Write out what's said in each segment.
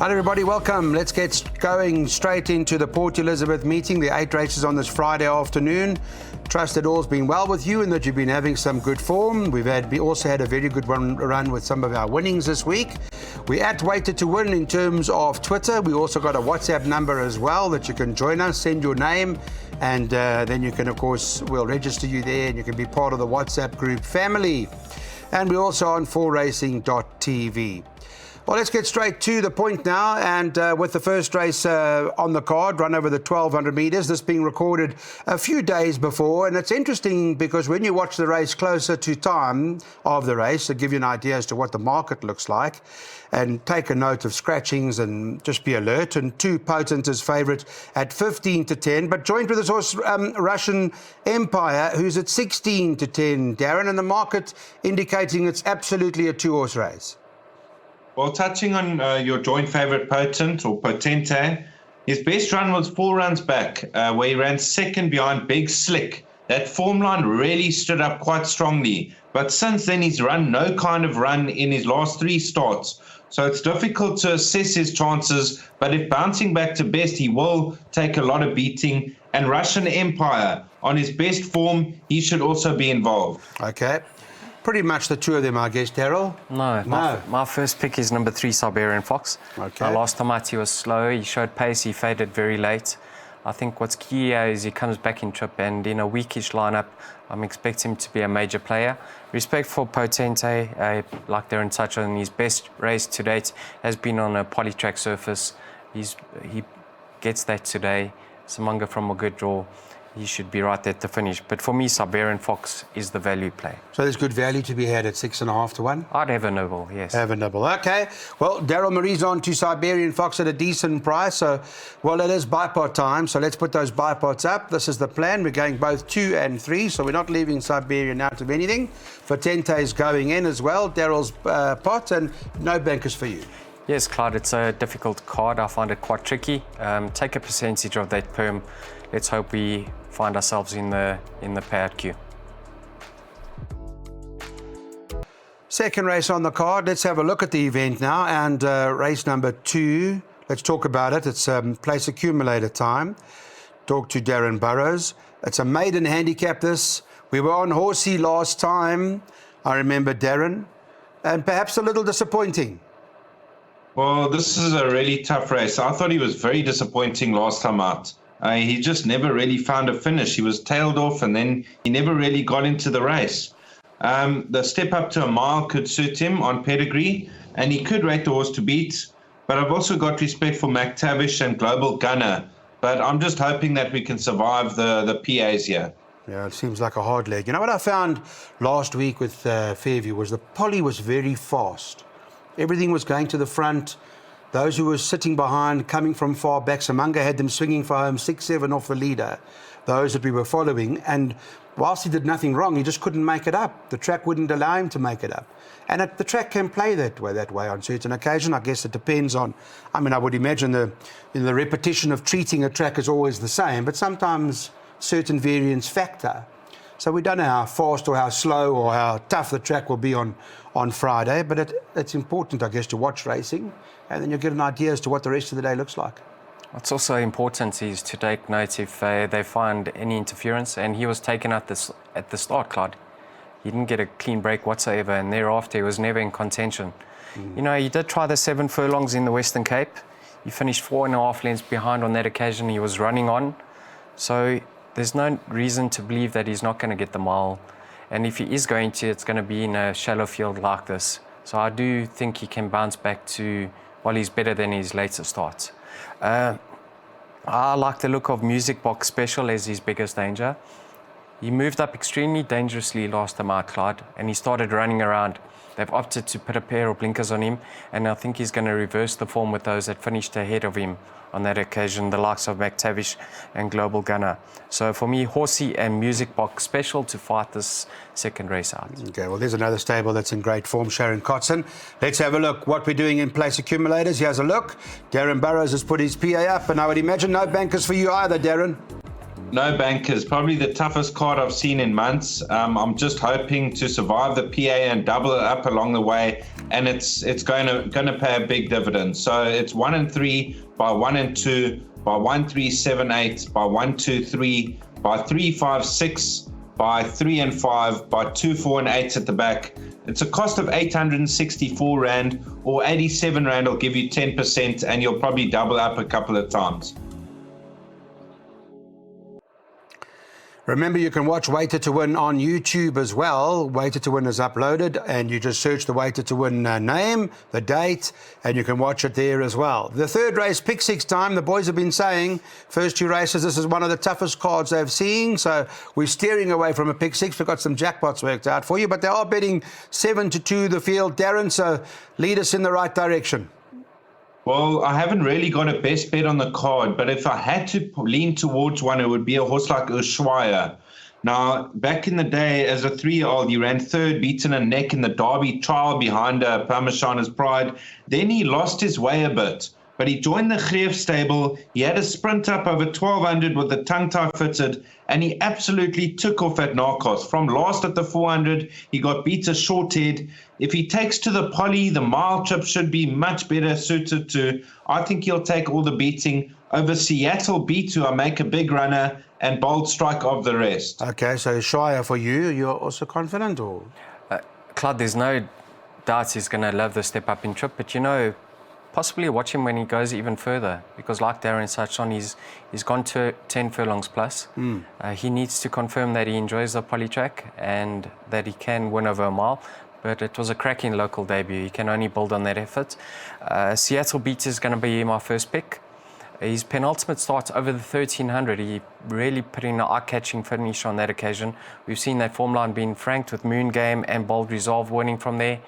Hello everybody, welcome. Let's get going straight into the Port Elizabeth meeting, the 8 races on this Friday afternoon. Trust that all's been well with you and that you've been having some good form. We also had a very good run with some of our winnings this week. We're at Weighted to Win in terms of Twitter. We also got a WhatsApp number as well that you can join us, send your name, and then you can, of course, we'll register you there and you can be part of the WhatsApp group family. And we're also on 4racing.tv. Well, let's get straight to the point now, and with the first race on the card, run over the 1,200 metres, this being recorded a few days before. And it's interesting because when you watch the race closer to time of the race, to give you an idea as to what the market looks like, and take a note of scratchings and just be alert. And 2 Potent is favourite at 15 to 10, but joined with this horse, Russian Empire, who's at 16 to 10, Darren, and the market indicating it's absolutely a 2-horse race. Well, touching on your joint favourite Potent or Potente, his best run was 4 runs back, where he ran second behind Big Slick. That form line really stood up quite strongly, but since then he's run no kind of run in his last 3 starts. So it's difficult to assess his chances, but if bouncing back to best, he will take a lot of beating. And Russian Empire, on his best form, he should also be involved. Okay. Pretty much the 2 of them, I guess, Daryl? No. My first pick is number 3, Siberian Fox. Okay. Last time out he was slow, he showed pace, he faded very late. I think what's key here is he comes back in trip, and in a weakish lineup, I'm expecting him to be a major player. Respect for Potente, like Darren touched on, his best race to date has been on a polytrack surface. He gets that today. Samanga from a good draw. He should be right there to finish. But for me, Siberian Fox is the value play. So there's good value to be had at 6.5 to 1? I'd have a nibble, yes. Have a nibble. Okay. Well, Daryl Marie's on to Siberian Fox at a decent price. So, well, it is bipot time. So let's put those bipots up. This is the plan. We're going both 2 and 3. So we're not leaving Siberian out of anything. Potente is going in as well. Daryl's pot, and no bankers for you. Yes, Clyde, it's a difficult card. I find it quite tricky. Take a percentage of that perm. Let's hope we find ourselves in the payout queue. Second race on the card. Let's have a look at the event now. And race number 2. Let's talk about it. It's place accumulator time. Talk to Darren Burrows. It's a maiden handicap, this. We were on Horsey last time, I remember, Darren. And perhaps a little disappointing. Well, this is a really tough race. I thought he was very disappointing last time out. He just never really found a finish. He was tailed off and then he never really got into the race. The step up to a mile could suit him on pedigree, and he could rate the horse to beat. But I've also got respect for McTavish and Global Gunner. But I'm just hoping that we can survive the PAs here. Yeah, it seems like a hard leg. You know what I found last week with Fairview was the poly was very fast. Everything was going to the front. Those who were sitting behind, coming from far back, Samanga had them swinging for home, 6-7 off the leader, those that we were following. And whilst he did nothing wrong, he just couldn't make it up. The track wouldn't allow him to make it up. And the track can play that way on certain occasions. I guess it depends on, I would imagine the repetition of treating a track is always the same, but sometimes certain variants factor. So we don't know how fast or how slow or how tough the track will be on Friday, but it's important, I guess, to watch racing, and then you'll get an idea as to what the rest of the day looks like. What's also important is to take note if they find any interference, and he was taken out at the start, Claude. He didn't get a clean break whatsoever, and thereafter he was never in contention. You know, he did try the 7 furlongs in the Western Cape. He finished 4.5 lengths behind on that occasion. He was running on. So there's no reason to believe that he's not going to get the mile. And if he is going to, it's going to be in a shallow field like this. So I do think he can bounce back to, well, he's better than his later starts. I like the look of Music Box Special as his biggest danger. He moved up extremely dangerously last time out, Clyde, and he started running around. They've opted to put a pair of blinkers on him, and I think he's going to reverse the form with those that finished ahead of him on that occasion, the likes of McTavish and Global Gunner. So for me, Horsey and Music Box Special to fight this second race out. Okay, well, there's another stable that's in great form, Sharon Kotson. Let's have a look what we're doing in place accumulators. Here's a look. Darren Burrows has put his PA up, and I would imagine no bankers for you either, Darren. No bankers, probably the toughest card I've seen in months. I'm just hoping to survive the PA and double it up along the way, and it's going to pay a big dividend. So it's 1 and 3, by 1 and 2, by 1 3 7 8, by 1 2 3, by 3 5 6, by 3 and 5, by 2 4 and 8 at the back. It's a cost of 864 Rand, or 87 Rand will give you 10%, and you'll probably double up a couple of times. Remember, you can watch Weighted to Win on YouTube as well. Weighted to Win is uploaded, and you just search the Weighted to Win name, the date, and you can watch it there as well. The third race, pick 6 time, the boys have been saying, first 2 races, this is one of the toughest cards they've seen, so we're steering away from a pick 6. We've got some jackpots worked out for you, but they are betting 7-2 the field. Darren, so lead us in the right direction. Well, I haven't really got a best bet on the card, but if I had to lean towards one, it would be a horse like Ushuaia. Now, back in the day, as a 3-year-old, he ran third, beaten a neck in the Derby trial behind Parmesaner's Pride. Then he lost his way a bit, but he joined the Greef stable. He had a sprint up over 1200 with the tongue tie fitted, and he absolutely took off at Narcos. From last at the 400, he got beat a short head. If he takes to the poly, the mile trip should be much better suited to. I think he'll take all the beating over Seattle B2. I make a big runner and bold strike of the rest. Okay, so Shire for you, you're also confident, or? Claude, there's no doubt he's going to love the step up in trip, but possibly watch him when he goes even further, because like Darren touched on, he's gone to 10 furlongs plus. He needs to confirm that he enjoys the poly track and that he can win over a mile. But it was a cracking local debut. He can only build on that effort. Seattle Beat is going to be my first pick. His penultimate starts over the 1300. He really put in an eye-catching finish on that occasion. We've seen that form line being franked with Moon Game and Bold Resolve winning from there.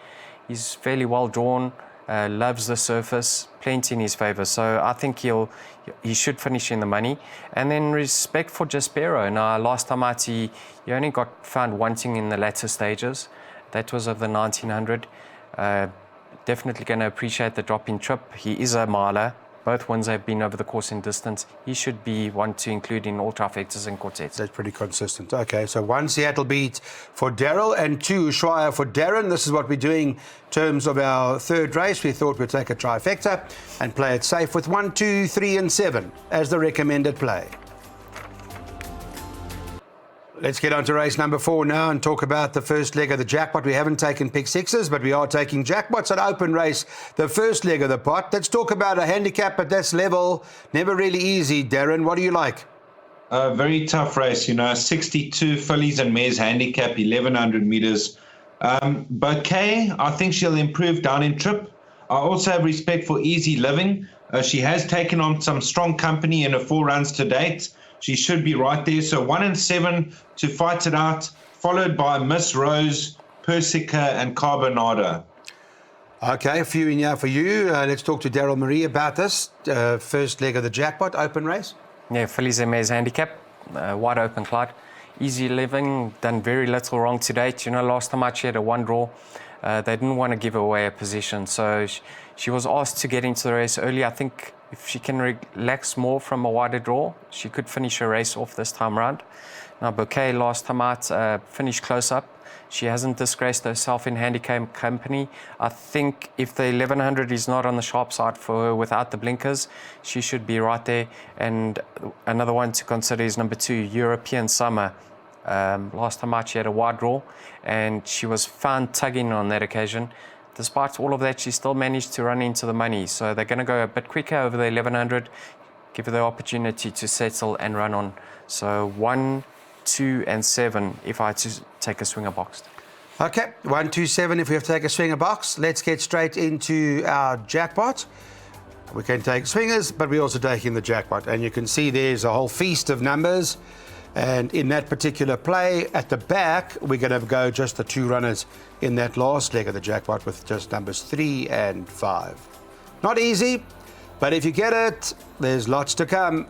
He's fairly well drawn, loves the surface, plenty in his favour. So I think he should finish in the money. And then respect for Jaspero. Now, last time out, he only got found wanting in the latter stages. That was of the 1900. Definitely going to appreciate the drop in trip. He is a miler. Both ones have been over the course in distance. He should be one to include in all trifectas and quartets. That's pretty consistent. Okay, so 1 Seattle Beat for Daryl and 2 Ushuaia for Darren. This is what we're doing in terms of our third race. We thought we'd take a trifecta and play it safe with 1, 2, 3 and 7 as the recommended play. Let's get on to race number 4 now and talk about the first leg of the jackpot. We haven't taken pick 6s, but we are taking jackpots at open race, the first leg of the pot. Let's talk about a handicap at this level. Never really easy. Darren, what do you like? A very tough race, 62 fillies and mares handicap, 1100 meters. Bouquet, I think she'll improve down in trip. I also have respect for Easy Living. She has taken on some strong company in her 4 runs to date. She should be right there. So 1 and 7 to fight it out, followed by Miss Rose, Persica, and Carbonada. Okay, a few in here for you. Let's talk to Daryl Marie about this. First leg of the jackpot, open race. Yeah, fillies and mares handicap, wide open, Clyde. Easy Living, done very little wrong to date. Last time out she had a 1 draw. They didn't want to give away a position, so she was asked to get into the race early. I think if she can relax more from a wider draw, she could finish her race off this time round. Now, Bouquet last time out finished close up. She hasn't disgraced herself in handicap company. I think if the 1100 is not on the sharp side for her without the blinkers, she should be right there. And another one to consider is number 2, European Summer. Last time out she had a wide draw and she was found tugging on that occasion. Despite all of that, she still managed to run into the money. So they're going to go a bit quicker over the 1100, give her the opportunity to settle and run on. So 1, 2 and 7 if I had to take a swinger box. Okay, 1, 2, 7 if we have to take a swinger box. Let's get straight into our jackpot. We can take swingers, but we're also taking the jackpot. And you can see there's a whole feast of numbers. And in that particular play, at the back, we're going to go just the 2 runners in that last leg of the jackpot with just numbers 3 and 5. Not easy, but if you get it, there's lots to come.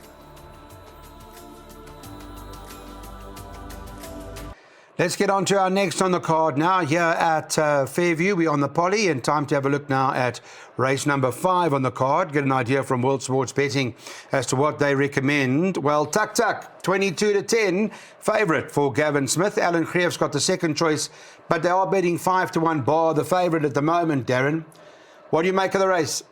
Let's get on to our next on the card now here at Fairview. We're on the Poly, and time to have a look now at race number 5 on the card. Get an idea from World Sports Betting as to what they recommend. Well, Tuck Tuck, 22-10, favourite for Gavin Smith. Alan Greef's got the second choice, but they are betting 5-1 bar the favourite at the moment, Darren. What do you make of the race?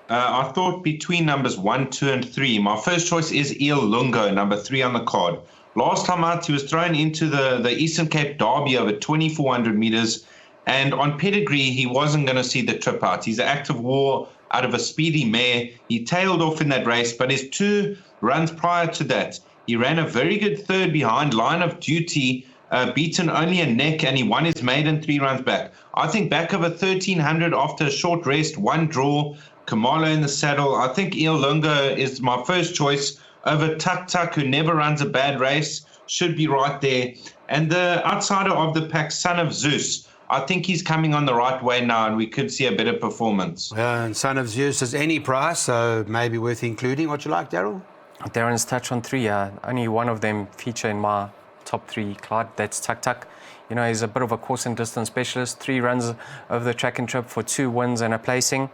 I thought between numbers 1, 2 and 3. My first choice is Il Lungo, number 3 on the card. Last time out, he was thrown into the Eastern Cape Derby over 2,400 metres. And on pedigree, he wasn't going to see the trip out. He's an act of war out of a speedy mare. He tailed off in that race, but his 2 runs prior to that, he ran a very good third behind Line of Duty, beaten only a neck, and he won his maiden 3 runs back. I think back over 1,300 after a short rest, 1 draw, Kamala in the saddle. I think Il Lungo is my first choice over Tuck Tuck, who never runs a bad race, should be right there. And the outsider of the pack, Son of Zeus, I think he's coming on the right way now, and we could see a better performance. And Son of Zeus is any price, so maybe worth including. What you like, Daryl? Darren's touched on 3. Only one of them feature in my top 3, Clyde. That's Tuck Tuck. You know, he's a bit of a course and distance specialist. 3 runs over the track and trip for 2 wins and a placing.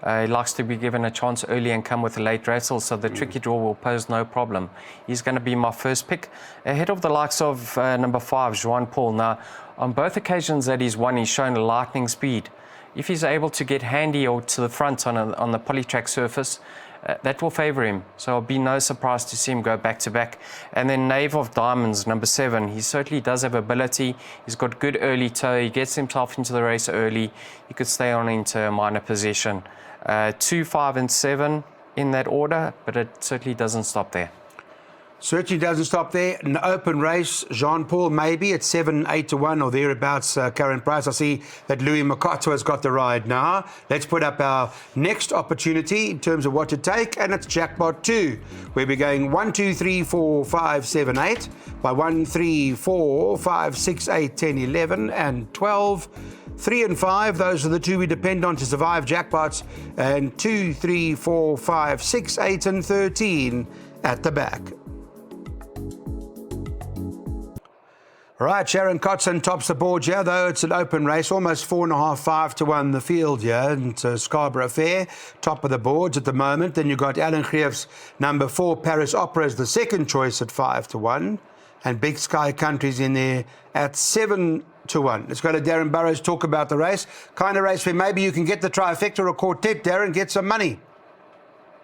He likes to be given a chance early and come with a late wrestle, so the tricky draw will pose no problem. He's going to be my first pick, ahead of the likes of number 5, Juan Paul. Now, on both occasions that he's won, he's shown lightning speed. If he's able to get handy or to the front on the polytrack surface, that will favour him. So it'll be no surprise to see him go back to back. And then Knave of Diamonds, number 7. He certainly does have ability. He's got good early toe. He gets himself into the race early. He could stay on into a minor position. 2, 5 and 7 in that order, but it certainly doesn't stop there. Certainly doesn't stop there. An open race, Jean-Paul maybe at 7-8-1 or thereabouts current price. I see that Louis Makato has got the ride now. Let's put up our next opportunity in terms of what to take, and it's jackpot 2, where we're going 1, 2, 3, 4, 5, 7, 8 by 1, 3, 4, 5, 6, 8, 10, 11 and 12. 3 and 5, those are the 2 we depend on to survive jackpots, and 2, 3, 4, 5, 6, 8 and 13 at the back. All right, Sharon Kotson tops the board here, though it's an open race, almost 4.5, 5-1 the field here, and Scarborough Fair, top of the boards at the moment. Then you've got Alan Greef's number 4, Paris Opera, is the second choice at 5-1, and Big Sky Country's in there at 7-1. Let's go to Darren Burrows, talk about the race. Kind of race where maybe you can get the trifecta or quartet, Darren, get some money.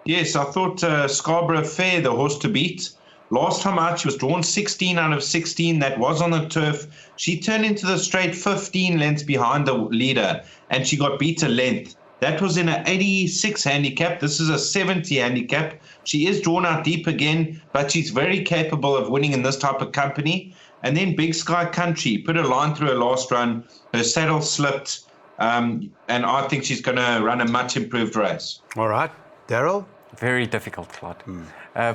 Yes, I thought Scarborough Fair, the horse to beat. Last time out, she was drawn 16 out of 16. That was on the turf. She turned into the straight 15 lengths behind the leader, and she got beat a length. That was in an 86 handicap. This is a 70 handicap. She is drawn out deep again, but she's very capable of winning in this type of company. And then Big Sky Country put a line through her last run. Her saddle slipped, and I think she's going to run a much improved race. All right. Daryl? Very difficult, Claude.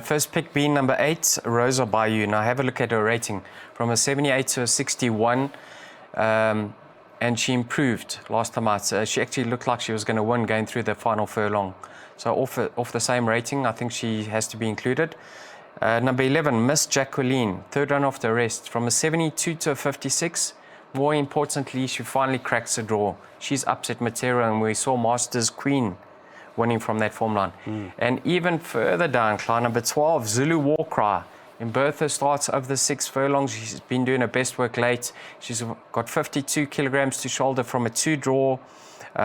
First pick being number 8, Rosa Bayou. Now have a look at her rating. From a 78 to a 61, and she improved last time out. She actually looked like she was going to win going through the final furlong. So off the same rating, I think she has to be included. Number 11, Miss Jacqueline, third run off the rest. From a 72 to a 56. More importantly, she finally cracks the draw. She's upset material, and we saw Masters Queen winning from that form line. And even further down, Clyde, number 12, Zulu Warcry. In both her starts of the 6 furlongs, she's been doing her best work late. She's got 52 kilograms to shoulder from a 2 draw.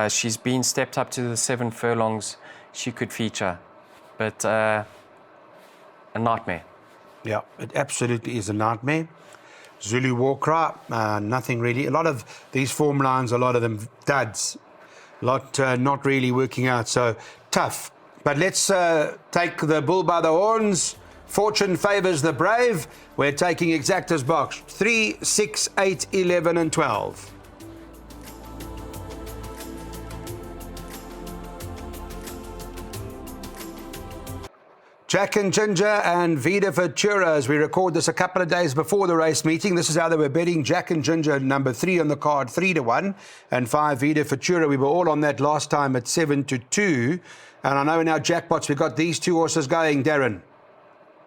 She's been stepped up to the 7 furlongs. She could feature, but a nightmare. Yeah, it absolutely is a nightmare. Zulu Warcry, nothing really. A lot of these form lines, a lot of them duds. A lot not really working out, so tough. But let's take the bull by the horns. Fortune favours the brave. We're taking exactas box 3, 6, 8, 11 and 12. Jack and Ginger and Vida Futura, as we record this a couple of days before the race meeting. This is how they were betting. Jack and Ginger, number 3 on the card, 3-1, and 5 Vida Futura. We were all on that last time at 7-2. And I know in our jackpots we've got these 2 horses going, Darren.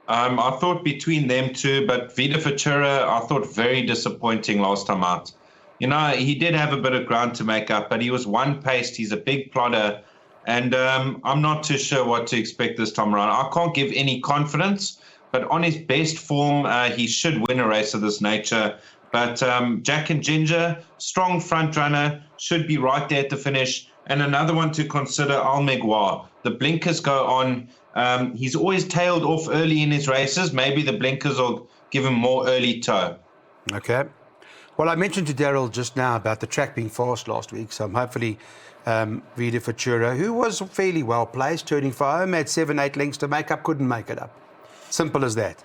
I thought between them two, but Vida Futura, I thought very disappointing last time out. You know, he did have a bit of ground to make up, but he was one-paced. He's a big plodder, and I'm not too sure what to expect this time around. I can't give any confidence, but on his best form, he should win a race of this nature. But Jack and Ginger, strong front runner, should be right there at the finish. And another one to consider, Almegwa. The blinkers go on. He's always tailed off early in his races. Maybe the blinkers will give him more early toe. Okay. Well, I mentioned to Daryl just now about the track being fast last week, so hopefully Vida Futura, who was fairly well placed, turning for home, had 7-8 lengths to make up, couldn't make it up. Simple as that.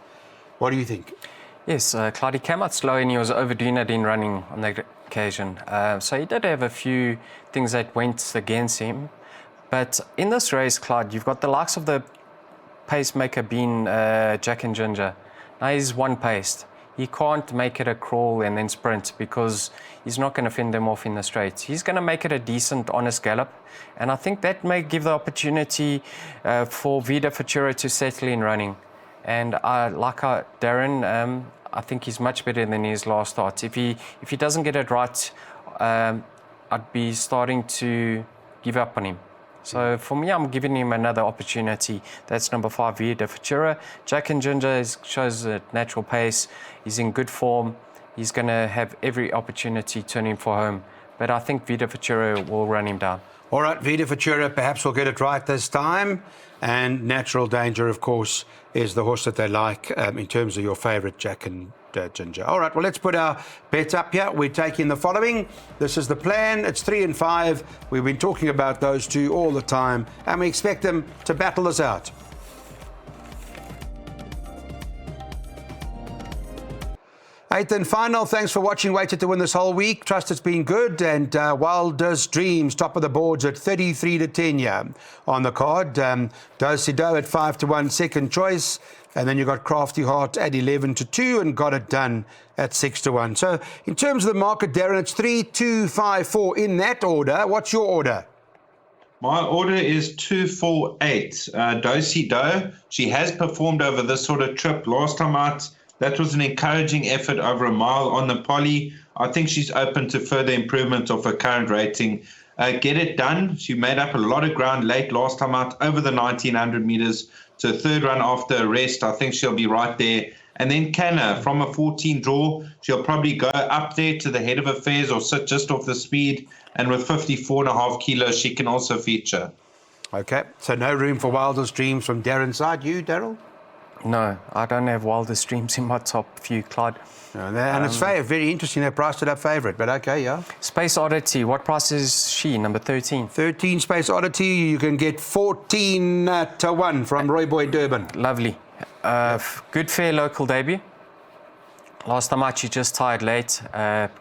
What do you think? Yes, Claude, he came out slow and he was overdoing it in running on that occasion. So he did have a few things that went against him. But in this race, Claude, you've got the likes of the pacemaker being Jack and Ginger. Now he's one-paced. He can't make it a crawl and then sprint because he's not going to fend them off in the straights. He's going to make it a decent, honest gallop. And I think that may give the opportunity for Vida Futura to settle in running. And Darren, I think he's much better than his last start. If he doesn't get it right, I'd be starting to give up on him. So for me, I'm giving him another opportunity. That's number 5, Vida Futura. Jack and Ginger shows a natural pace. He's in good form. He's going to have every opportunity to turn him for home. But I think Vida Futura will run him down. All right, Vida Futura perhaps will get it right this time. And Natural Danger, of course, is the horse that they like in terms of your favourite Jack and Ginger. All right, well, let's put our bets up here. We're taking the following. This is the plan. It's 3 and 5. We've been talking about those two all the time, and we expect them to battle this out. Eighth and final. Thanks for watching Waited to Win this whole week. Trust it's been good. And Wilder's Dreams, top of the boards at 33 to 10 here on the card. Do-Si-Do at 5 to 1, second choice. And then you got Crafty Heart at 11 to 2 and Got It Done at 6 to 1. So in terms of the market, Darren, it's 3, 2, 5, 4 in that order. What's your order? My order is 2, 4, 8. Do-Si-Do, she has performed over this sort of trip. Last time out, that was an encouraging effort over a mile on the poly. I think she's open to further improvement of her current rating. Get It Done. She made up a lot of ground late last time out, over the 1900 meters to a third run after a rest. I think she'll be right there. And then Canna, from a 14 draw, she'll probably go up there to the head of affairs or sit just off the speed. And with 54.5 kilos, she can also feature. Okay, so no room for Wilder's Dreams from Darren's side. You, Daryl? No, I don't have Wilder's Dreams in my top few, Claude. And it's very interesting. They priced it up favourite, but okay, yeah. Space Oddity, what price is she? Number 13. 13 Space Oddity. You can get 14 to 1 from Roy Boy Durban. Lovely. Good fair local debut. Last time out, she just tired late.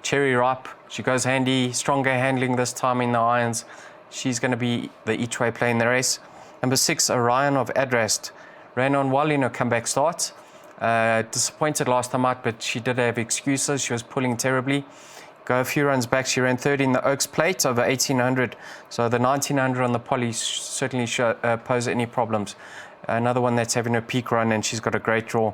Cherry Ripe, she goes handy. Stronger handling this time in the irons. She's going to be the each-way play in the race. Number 6, Orion of Adrast. Ran on well in her comeback start. Disappointed last time out, but she did have excuses. She was pulling terribly. Go a few runs back, she ran third in the Oaks Plate over 1800. So the 1900 on the poly certainly pose any problems. Another one that's having a peak run, and she's got a great draw.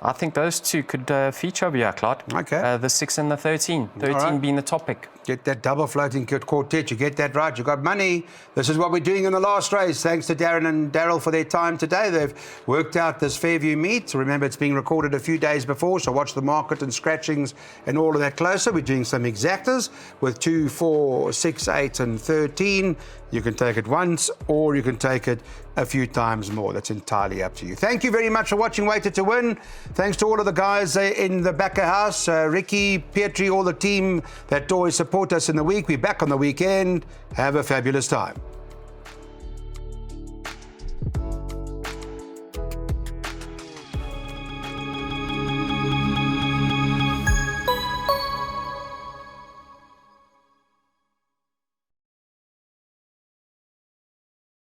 I think those two could feature over here, Claude. Okay. The 6 and the 13. 13 right. Being the top pick. Get that double floating quartet. You get that right. You got money. This is what we're doing in the last race. Thanks to Darren and Daryl for their time today. They've worked out this Fairview meet. Remember, it's being recorded a few days before, so watch the market and scratchings and all of that closer. We're doing some exactas with 2, 4, 6, 8, and 13. You can take it once, or you can take it a few times more. That's entirely up to you. Thank you very much for watching Waited to Win. Thanks to all of the guys in the back of house, Ricky, Pietri, all the team that always support us in the week. We're back on the weekend. Have a fabulous time.